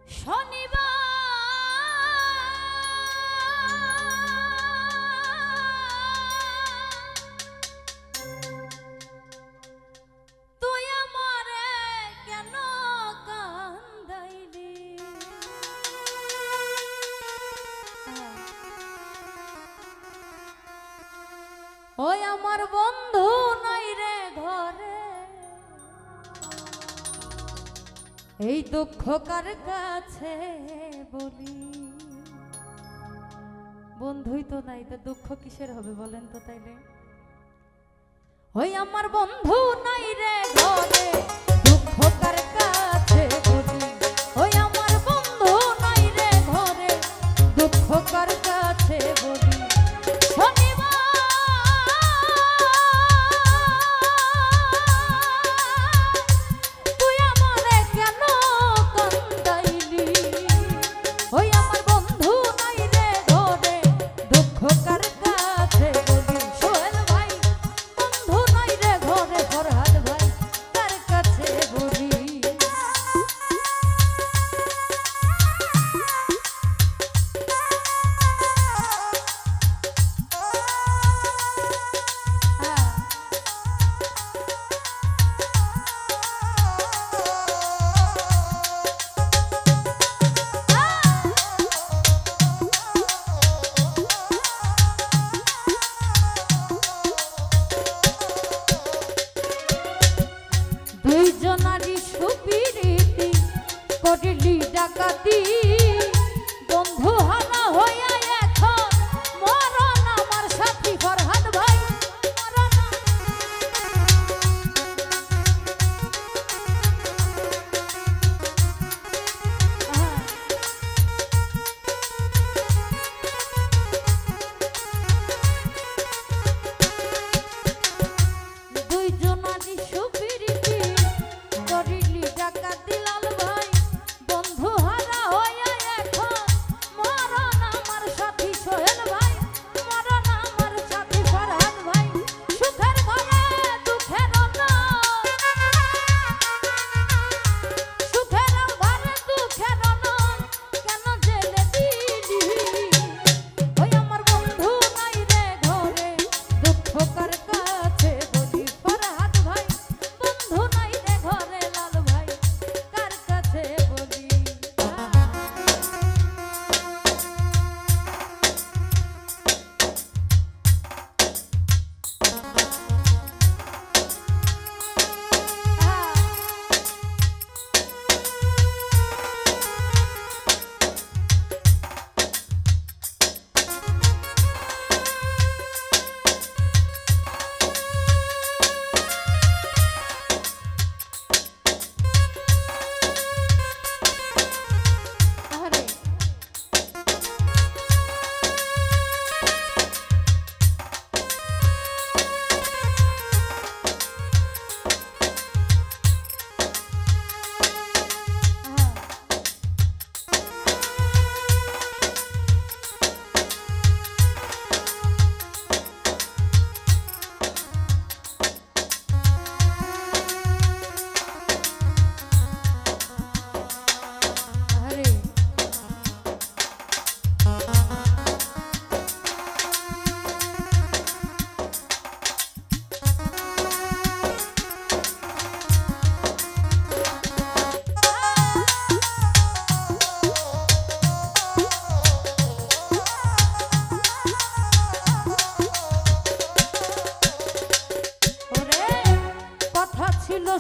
শনিবার তুই আমারে কেন কান্দাইলি ওই আমার বন্ধু নাই রে ঘরে এই দুঃখ কার কাছে বলি বন্ধুই তো নাই তো দুঃখ কিসের হবে বলেন তো তাইলে ওই আমার বন্ধু নাই রে ঘরে দুঃখ কার কাছে বলি ওই আমার বন্ধু নাই রে ঘরে দুঃখ কার কাছে বলি করিলি ডাকাতি বন্ধু হানা হইয়া এখন মরণ আমার সাথী ফরহাদ ভাই দুইজনারই সুপিরিতি করিলি ডাকাতি লাল ভাই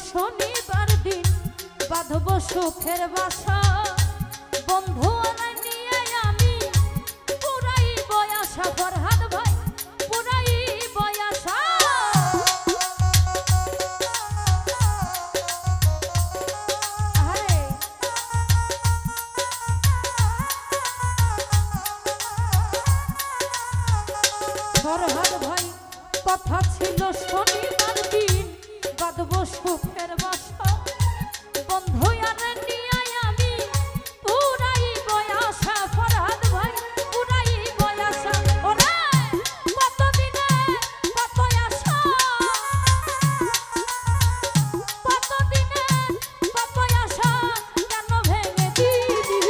শনিবার দিন বাঁধব সুখের বাসা বন্ধু নিয়ে আমি পুরাই বয়াসা ফরহাদ ভাই পুরাই বয়াসা ফরহাদ ভাই কথা ছিল শনিবার দিন বাঁধব সুখের বাসা বন্ধু নিয়ে আমি পুরাই বয়াসা ফরহাদ ভাই পুরাই বয়াসা ওরে কতদিনে কত আশা কতদিনে কত আশা কেন ভেঙে দিলি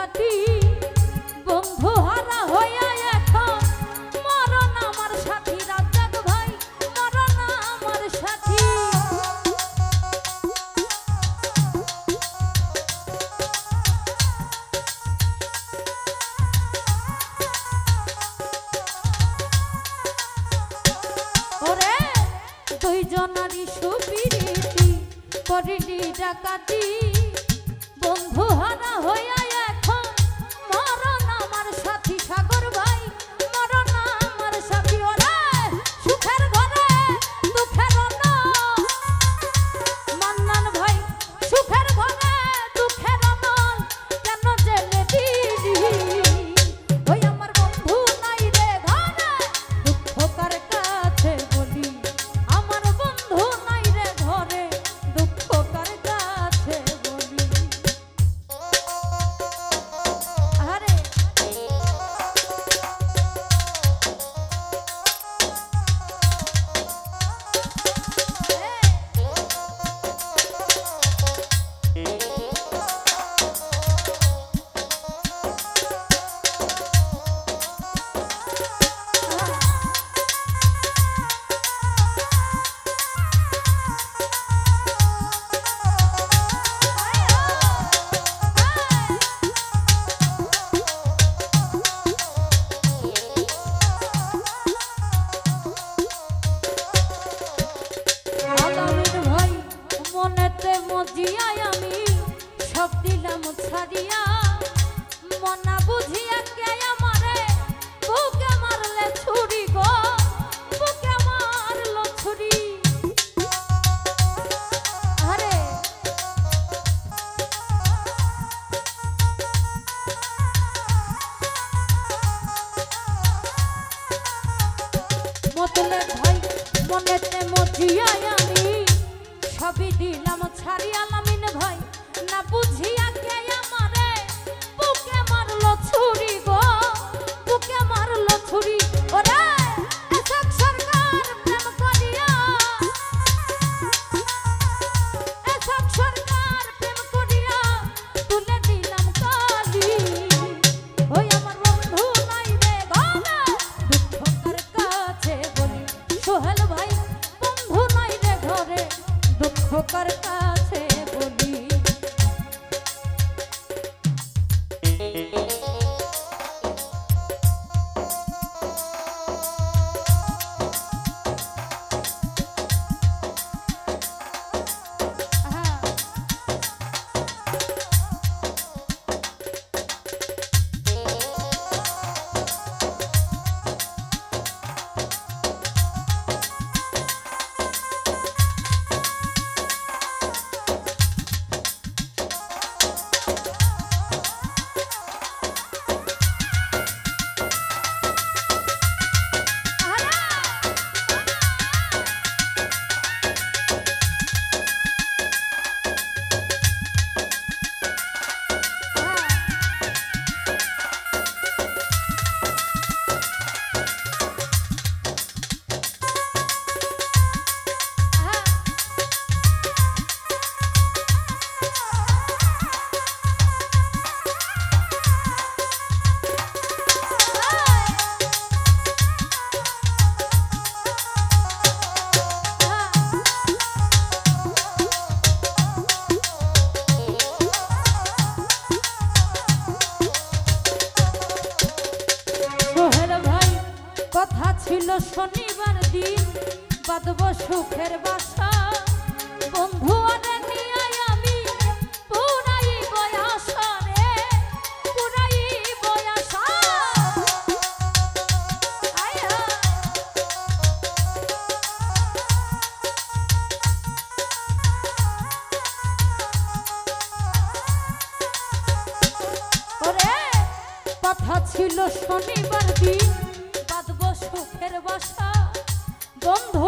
ডাকাতি বন্ধু হারা হইয়া এখন মরণ আমার সাথী রাজ্জাক ভাই মরণ আমার সাথী ওরে দুইজনারই সুপিরিতি করিলি ডাকাতি বন্ধু হারা হইয়া এখন মরণ আমার সাথী সাগর ভাই মরণ আমার সাথী ওরে সুখের ঘরে দুঃখের মান্নান ভাই সুখের ঘরে দুঃখের কেন জেলে দিলি ওই আমার বন্ধু নাই রে ঘরে দুঃখ কার কাছে বলি আমার বন্ধু নাই রে ঘরে দুঃখ কার কাছে বলি আরে মজিয়ায় আমি সব দিলাম ছাড়িয়া মনা বুঝিয়া কে আমারে বুকে মারলে ছুরি গো বুকে মারলো ছুরি আরে মতলে ভাই মনেতে মজিয়ায় আমি সবই দিলাম ছাড়িয়া লামিন ভাই না বুঝিয়া কে আমারে বুকে মারলো ছুরি গো বুকে মারলো ছুরি ওরে এসব সরকার প্রেম করিয়া এসব সরকার প্রেম করিয়া তুলে দিলাম কালি ওই আমার বন্ধু নাই রে ঘরে দুঃখ কার কাছে বলি সোহেল ভাই বন্ধু নাই রে ঘরে দুঃখ কার কাছে বলি কথা ছিল শনিবার দিন বাঁধব সুখের বাসা বন্ধু আরে নিয়ে আমি পুরাই বয়াসা রে পুরাই বয়াসা ওরে কথা ছিল শনিবার দিন বাঁধব সুখের বাসা বন্ধু